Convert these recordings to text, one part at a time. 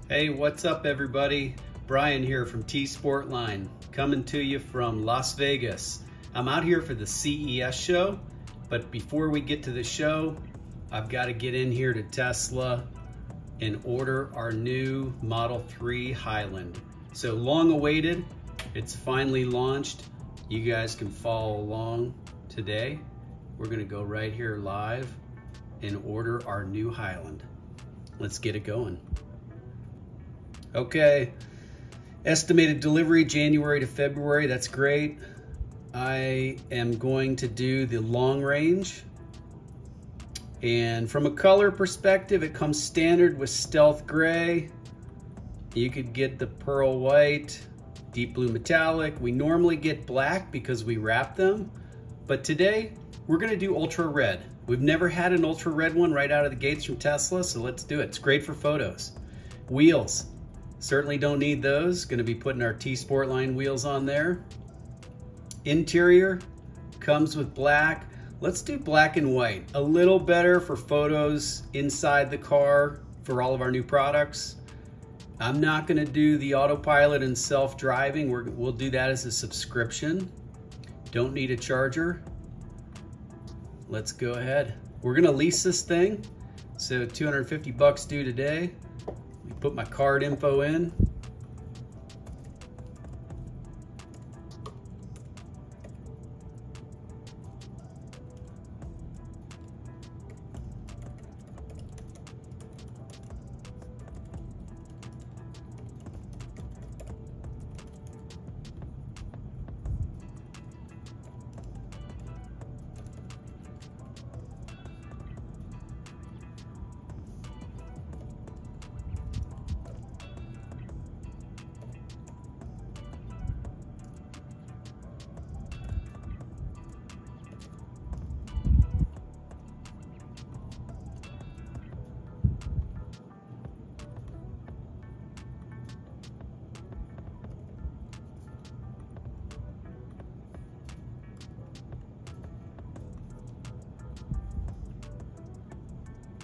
Hey, what's up everybody? Brian here from T-sportline, coming to you from Las Vegas. I'm out here for the CES show, but before we get to the show, I've got to get in here to Tesla and order our new Model 3 Highland. So long awaited, it's finally launched. You guys can follow along today. We're gonna go right here live and order our new Highland. Let's get it going. Okay, estimated delivery January to February, that's great. I am going to do the long range. And from a color perspective, it comes standard with stealth gray. You could get the pearl white, deep blue metallic. We normally get black because we wrap them, but today we're gonna do ultra red. We've never had an ultra red one right out of the gates from Tesla, so let's do it. It's great for photos. Wheels. Certainly don't need those. Going to be putting our T-sportline wheels on there. Interior comes with black. Let's do black and white. A little better for photos inside the car for all of our new products. I'm not going to do the autopilot and self-driving. We'll do that as a subscription. Don't need a charger. Let's go ahead. We're going to lease this thing. So 250 bucks due today. Put my card info in.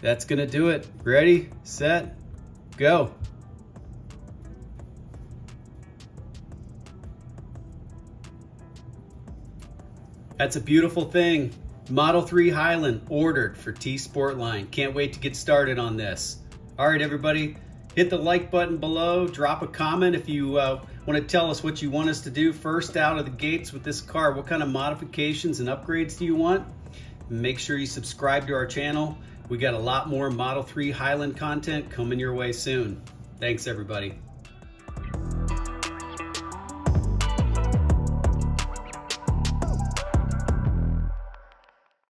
That's gonna do it. Ready, set, go. That's a beautiful thing. Model 3 Highland ordered for T-sportline. Can't wait to get started on this. All right, everybody, hit the like button below. Drop a comment if you want to tell us what you want us to do first out of the gates with this car. What kind of modifications and upgrades do you want? Make sure you subscribe to our channel. We got a lot more Model 3 Highland content coming your way soon. Thanks, everybody.